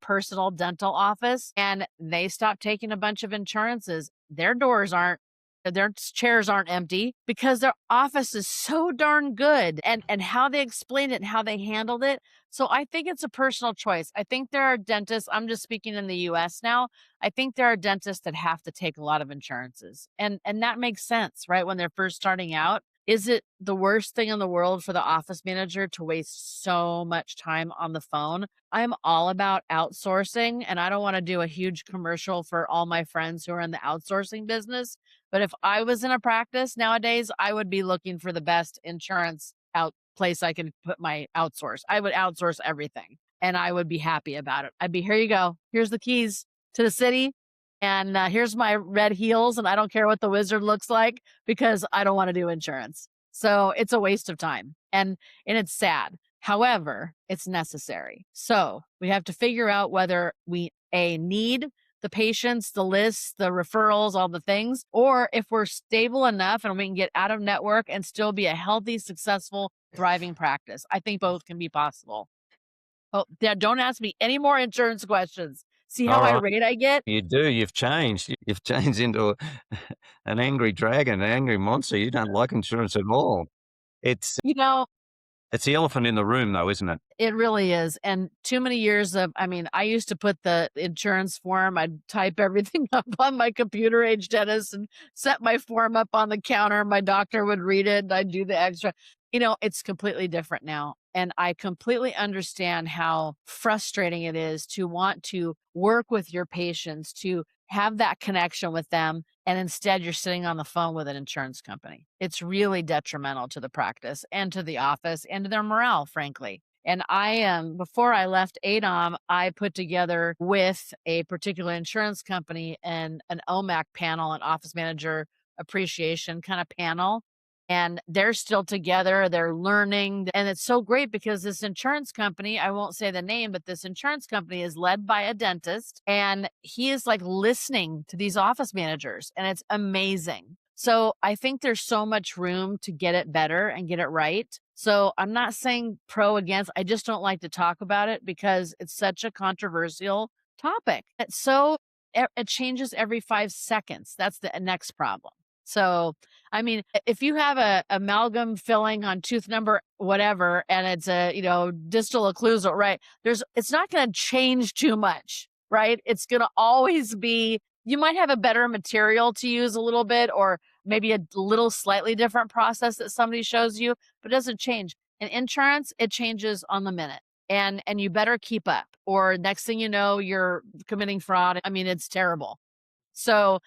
personal dental office, and they stopped taking a bunch of insurances. Their chairs aren't empty because their office is so darn good, and how they explained it and how they handled it. So I think it's a personal choice. I think there are dentists, I'm just speaking in the US now. I think there are dentists that have to take a lot of insurances. And that makes sense, right? When they're first starting out. Is it the worst thing in the world for the office manager to waste so much time on the phone? I'm all about outsourcing, and I don't want to do a huge commercial for all my friends who are in the outsourcing business. But if I was in a practice nowadays, I would be looking for the best insurance out place I can put my outsource. I would outsource everything and I would be happy about it. I'd be, here you go. Here's the keys to the city. And here's my red heels. And I don't care what the wizard looks like because I don't want to do insurance. So it's a waste of time. And it's sad. However, it's necessary. So we have to figure out whether we need the patients, the lists, the referrals, all the things, or if we're stable enough and we can get out of network and still be a healthy, successful, thriving practice. I think both can be possible. Oh, yeah, don't ask me any more insurance questions. See how All right. irate I get? You do. You've changed. You've changed into an angry dragon, an angry monster. You don't like insurance at all. It's You know, it's the elephant in the room, though, isn't it? It really is. And too many years I used to put the insurance form, I'd type everything up on my computer, age dentist, and set my form up on the counter. My doctor would read it and I'd do the extra. It's completely different now. And I completely understand how frustrating it is to want to work with your patients, to have that connection with them. And instead, you're sitting on the phone with an insurance company. It's really detrimental to the practice and to the office and to their morale, frankly. And before I left ADOM, I put together with a particular insurance company and an OMAC panel, an office manager appreciation kind of panel. And they're still together, they're learning. And it's so great because this insurance company, I won't say the name, but this insurance company is led by a dentist and he is like listening to these office managers and it's amazing. So I think there's so much room to get it better and get it right. So I'm not saying pro against, I just don't like to talk about it because it's such a controversial topic. It changes every 5 seconds. That's the next problem. So, I mean, if you have a amalgam filling on tooth number whatever, and it's a, distal occlusal, right? It's not going to change too much, right? It's going to always be, you might have a better material to use a little bit, or maybe a little slightly different process that somebody shows you, but it doesn't change. In insurance, it changes on the minute. And you better keep up, or next thing you know, you're committing fraud. I mean, it's terrible. So,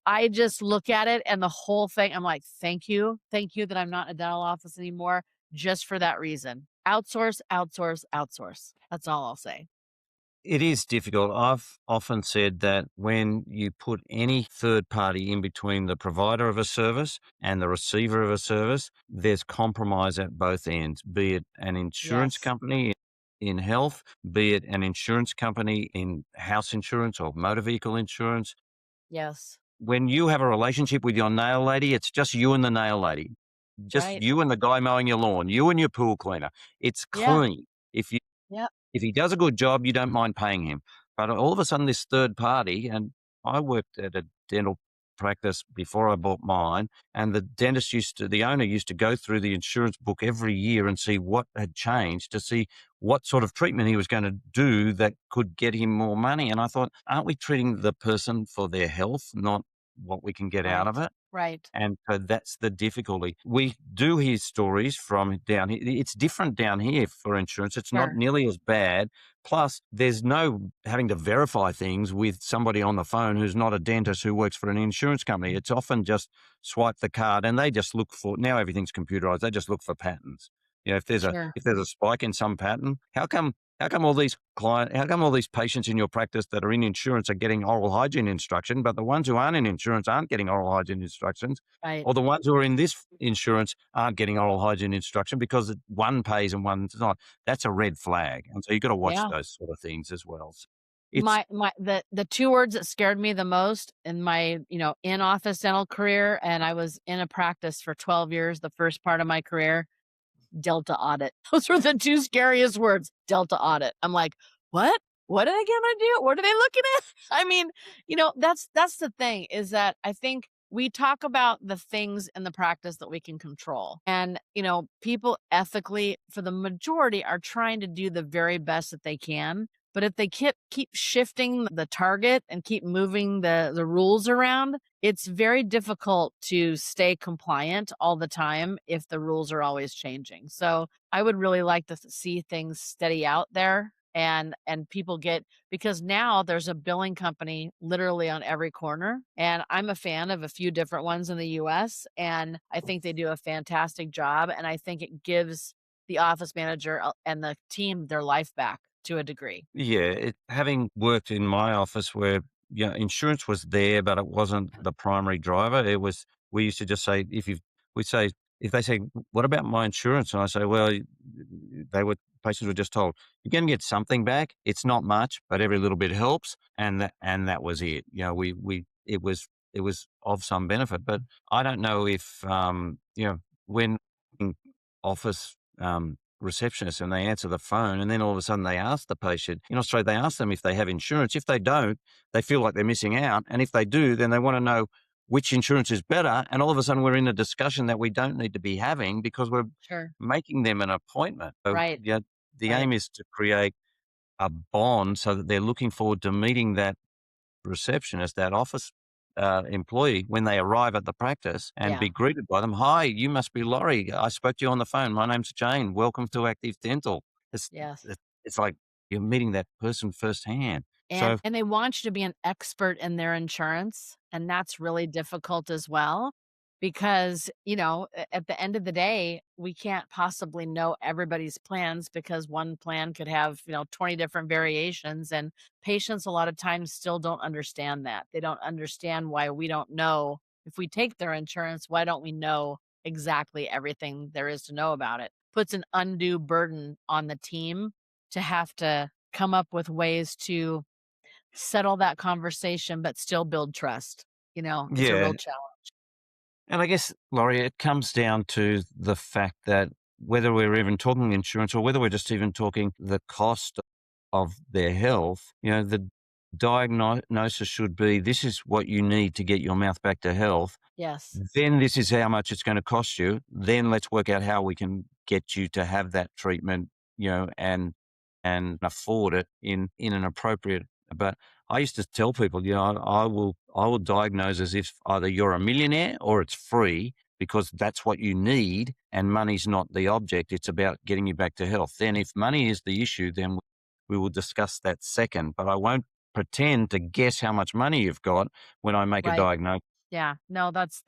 I just look at it and the whole thing, I'm like, thank you that I'm not in a dental office anymore, just for that reason. Outsource, outsource, outsource. That's all I'll say. It is difficult. I've often said that when you put any third party in between the provider of a service and the receiver of a service, there's compromise at both ends, be it an insurance Yes. company in health, be it an insurance company in house insurance or motor vehicle insurance. Yes. When you have a relationship with your nail lady, it's just you and the nail lady, just Right. you and the guy mowing your lawn, you and your pool cleaner. It's Yeah. clean. Yep. If he does a good job, you don't mind paying him. But all of a sudden, this third party, and I worked at a dental practice before I bought mine, and the owner used to go through the insurance book every year and see what had changed to see what sort of treatment he was going to do that could get him more money. And I thought, aren't we treating the person for their health, not what we can get out Right. of it? Right. And so that's the difficulty. We do hear stories from down here. It's different down here for insurance. It's not Sure. nearly as bad. Plus, there's no having to verify things with somebody on the phone who's not a dentist who works for an insurance company. It's often just swipe the card and they just look for, now everything's computerized. They just look for patterns. If there's a Sure. if there's a spike in some pattern, how come all these patients in your practice that are in insurance are getting oral hygiene instruction, but the ones who aren't in insurance aren't getting oral hygiene instructions, Right. or the ones who are in this insurance aren't getting oral hygiene instruction because one pays and one's not? That's a red flag, and so you've got to watch Yeah. those sort of things as well. So it's The 2 words that scared me the most in my, in-office dental career, and I was in a practice for 12 years, the first part of my career, Delta audit. Those were the 2 scariest words, Delta audit. I'm like, "What? What are they gonna do? What are they looking at?" I mean, that's the thing is that I think we talk about the things in the practice that we can control. And, people ethically, for the majority, are trying to do the very best that they can. But if they keep shifting the target and keep moving the rules around, it's very difficult to stay compliant all the time if the rules are always changing. So I would really like to see things steady out there and people get, because now there's a billing company literally on every corner, and I'm a fan of a few different ones in the US, and I think they do a fantastic job, and I think it gives the office manager and the team their life back to a degree. Yeah, having worked in my office where insurance was there, but it wasn't the primary driver. We used to just say we say if they say, "What about my insurance?" and I say, "Well, patients were just told you're going to get something back. It's not much, but every little bit helps," and that was it. It was of some benefit, but I don't know if when office receptionist and they answer the phone and then all of a sudden they ask the patient, in Australia, they ask them if they have insurance. If they don't, they feel like they're missing out. And if they do, then they want to know which insurance is better. And all of a sudden we're in a discussion that we don't need to be having because we're Sure. making them an appointment. So Right. yeah, the Right. aim is to create a bond so that they're looking forward to meeting that receptionist, that office employee, when they arrive at the practice and Yeah. be greeted by them. "Hi, you must be Laurie. I spoke to you on the phone. My name's Jane. Welcome to Active Dental." It's, Yes. it's like you're meeting that person firsthand. And So, and they want you to be an expert in their insurance, and that's really difficult as well because, at the end of the day, we can't possibly know everybody's plans because one plan could have, 20 different variations, and patients a lot of times still don't understand that. They don't understand why we don't know if we take their insurance, why don't we know exactly everything there is to know about it? Puts an undue burden on the team to have to come up with ways to settle that conversation, but still build trust. It's a yeah. real challenge. And I guess, Laurie, it comes down to the fact that whether we're even talking insurance or whether we're just even talking the cost of their health, the diagnosis should be this is what you need to get your mouth back to health. Yes. Then this is how much it's going to cost you. Then let's work out how we can get you to have that treatment, and afford it in an appropriate. But I used to tell people, I will diagnose as if either you're a millionaire or it's free because that's what you need, and money's not the object. It's about getting you back to health. Then, if money is the issue, then we will discuss that second. But I won't pretend to guess how much money you've got when I make a Right. diagnosis. Yeah. No, that's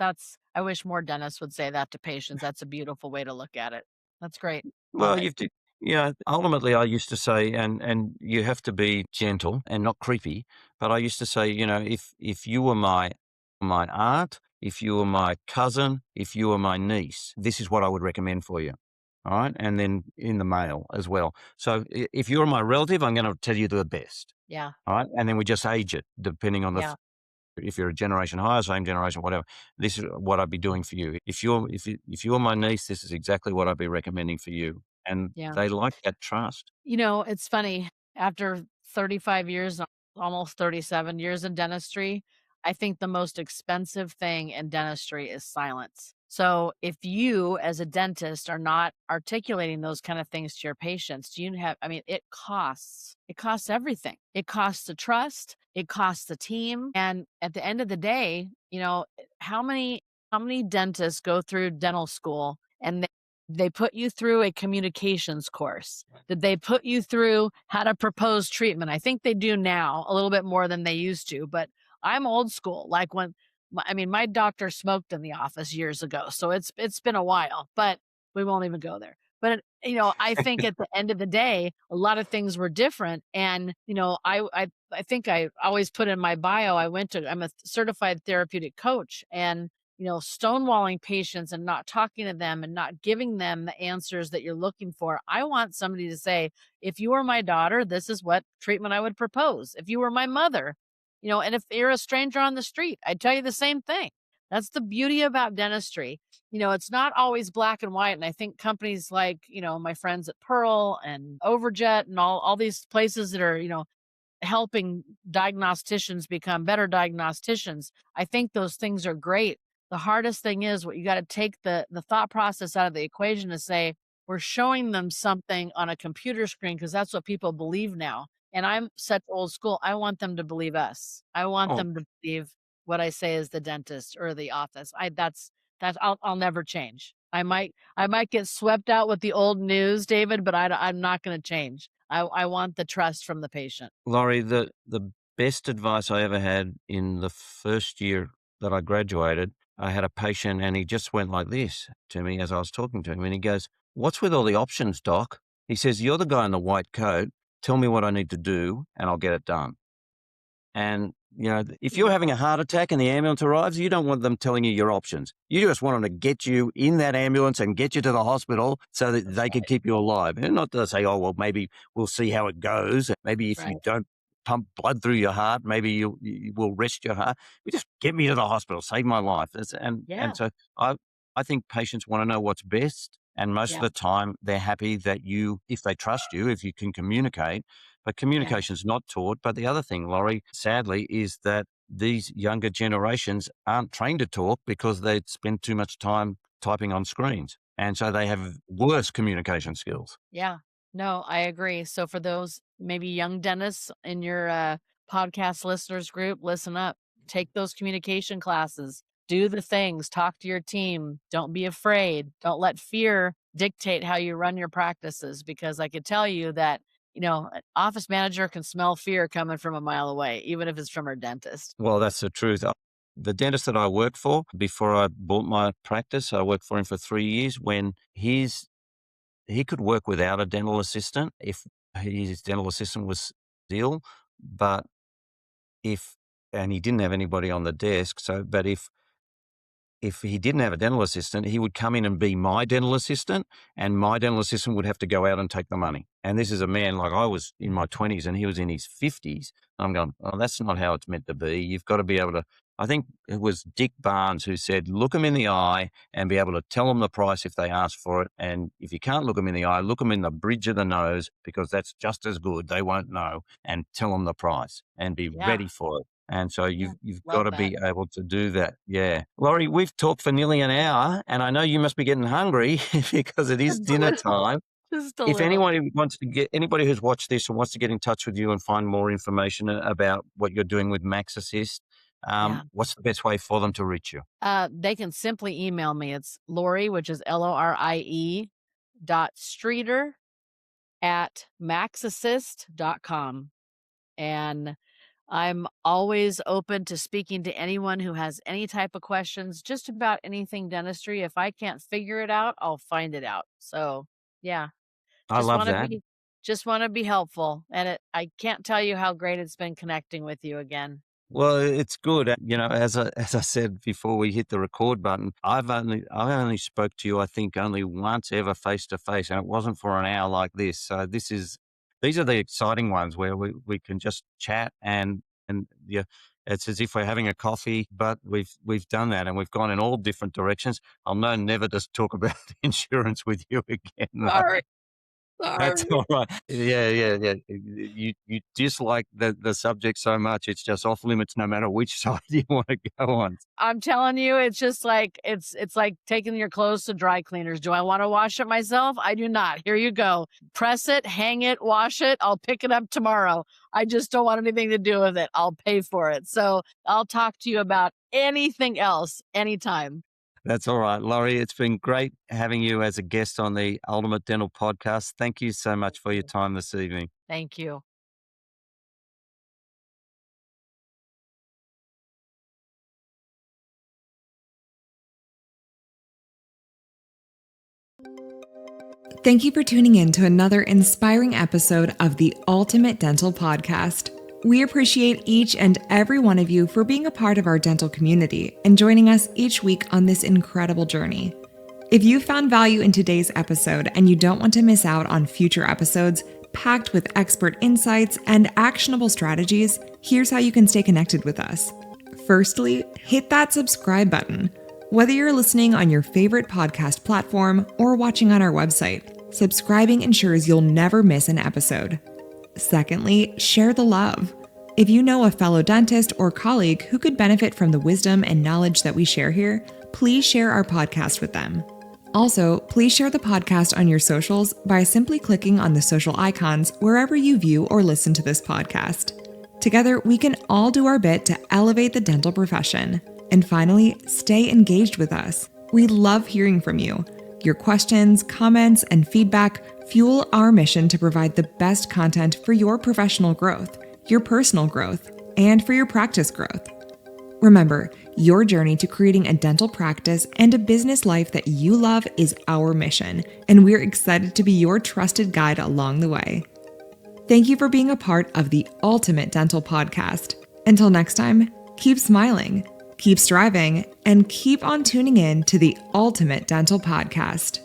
I wish more dentists would say that to patients. That's a beautiful way to look at it. That's great. Love Well, it. Yeah, ultimately, I used to say, and you have to be gentle and not creepy, but I used to say, if you were my aunt, if you were my cousin, if you were my niece, this is what I would recommend for you. All right, and then in the mail as well. So if you're my relative, I'm going to tell you the best. Yeah. All right, and then we just age it depending on Yeah. if you're a generation higher, same generation, whatever. This is what I'd be doing for you. If you're my niece, this is exactly what I'd be recommending for you. And Yeah. they like that trust. It's funny. After 35 years, almost 37 years in dentistry, I think the most expensive thing in dentistry is silence. So if you as a dentist are not articulating those kind of things to your patients, it costs. It costs everything. It costs the trust, it costs the team. And at the end of the day, how many dentists go through dental school and they put you through a communications course? Did they put you through how to propose treatment? I think they do now a little bit more than they used to, but I'm old school. Like my doctor smoked in the office years ago, so it's been a while, but we won't even go there. But I think at the end of the day, a lot of things were different, and I think I always put in my bio. I'm a certified therapeutic coach, and stonewalling patients and not talking to them and not giving them the answers that you're looking for. I want somebody to say, if you were my daughter, this is what treatment I would propose. If you were my mother, and if you're a stranger on the street, I'd tell you the same thing. That's the beauty about dentistry. It's not always black and white. And I think companies like, my friends at Pearl and Overjet and all these places that are, helping diagnosticians become better diagnosticians. I think those things are great. The hardest thing is what you got to take the thought process out of the equation to say, we're showing them something on a computer screen because that's what people believe now. And I'm such old school. I want them to believe us. I want Oh, them to believe what I say is the dentist or the office. That's I'll never change. I might get swept out with the old news, David, but I'm not going to change. I want the trust from the patient. Laurie, the best advice I ever had in the first year that I graduated, I had a patient and he just went like this to me as I was talking to him. And he goes, "What's with all the options, doc?" He says, "You're the guy in the white coat. Tell me what I need to do and I'll get it done." And, if you're having a Beautiful. heart attack and the ambulance arrives, you don't want them telling you your options. You just want them to get you in that ambulance and get you to the hospital so that That's they can right. keep you alive. And not to say, oh, well, maybe we'll see how it goes. Maybe if Right. you don't pump blood through your heart, maybe you will rest your heart. But just get me to the hospital, save my life. And Yeah. so I think patients want to know what's best. And most of Yeah. the time, they're happy that if they trust you, if you can communicate, but Yeah. communication's not taught. But the other thing, Laurie, sadly, is that these younger generations aren't trained to talk because they spend too much time typing on screens. And so they have worse communication skills. Yeah. No, I agree. So for those maybe young dentists in your podcast listeners group, listen up. Take those communication classes. Do the things. Talk to your team. Don't be afraid. Don't let fear dictate how you run your practices because I could tell you that, an office manager can smell fear coming from a mile away, even if it's from her dentist. Well, that's the truth. The dentist that I worked for before I bought my practice, I worked for him for 3 years when he could work without a dental assistant if his dental assistant was ill, but if and he didn't have anybody on the desk. But if he didn't have a dental assistant, he would come in and be my dental assistant, and my dental assistant would have to go out and take the money. And this is a man like I was in my 20s and he was in his 50s. I'm going, oh, that's not how it's meant to be. You've got to be able to. I think it was Dick Barnes who said, look them in the eye and be able to tell them the price if they ask for it. And if you can't look them in the eye, look them in the bridge of the nose because that's just as good. They won't know, and tell them the price and be Yeah. ready for it. And so Yeah. you've got Love to that. be able to do that. Yeah. Laurie, we've talked for nearly an hour and I know you must be getting hungry because it is Just a dinner little. time. Just a If little. anybody who's watched this and wants to get in touch with you and find more information about what you're doing with Max Assist, Yeah. what's the best way for them to reach you? They can simply email me. It's Lorie, which is Lorie .streeter at maxassist.com. And I'm always open to speaking to anyone who has any type of questions, just about anything dentistry. If I can't figure it out, I'll find it out. So, yeah. I love that. Just want to be helpful. And I can't tell you how great it's been connecting with you again. Well, it's good. As I said before we hit the record button, I only spoke to you, I think, only once ever face to face, and it wasn't for an hour like this. So these are the exciting ones where we can just chat and yeah, it's as if we're having a coffee, but we've done that and we've gone in all different directions. I'll know never to talk about insurance with you again. Sorry. That's all right. Yeah. You dislike the subject so much, it's just off limits no matter which side you want to go on. I'm telling you, it's just like it's like taking your clothes to dry cleaners. Do I want to wash it myself? I do not. Here you go. Press it, hang it, wash it. I'll pick it up tomorrow. I just don't want anything to do with it. I'll pay for it. So I'll talk to you about anything else anytime. That's all right, Lorie. It's been great having you as a guest on the Ultimate Dental Podcast. Thank you so much for your time this evening. Thank you. Thank you for tuning in to another inspiring episode of the Ultimate Dental Podcast. We appreciate each and every one of you for being a part of our dental community and joining us each week on this incredible journey. If you found value in today's episode and you don't want to miss out on future episodes packed with expert insights and actionable strategies, here's how you can stay connected with us. Firstly, hit that subscribe button. Whether you're listening on your favorite podcast platform or watching on our website, subscribing ensures you'll never miss an episode. Secondly, share the love. If you know a fellow dentist or colleague who could benefit from the wisdom and knowledge that we share here, please share our podcast with them. Also, please share the podcast on your socials by simply clicking on the social icons wherever you view or listen to this podcast. Together, we can all do our bit to elevate the dental profession. And finally, stay engaged with us. We love hearing from you. Your questions, comments, and feedback fuel our mission to provide the best content for your professional growth, your personal growth, and for your practice growth. Remember, your journey to creating a dental practice and a business life that you love is our mission, and we're excited to be your trusted guide along the way. Thank you for being a part of the Ultimate Dental Podcast. Until next time, keep smiling, keep striving, and keep on tuning in to the Ultimate Dental Podcast.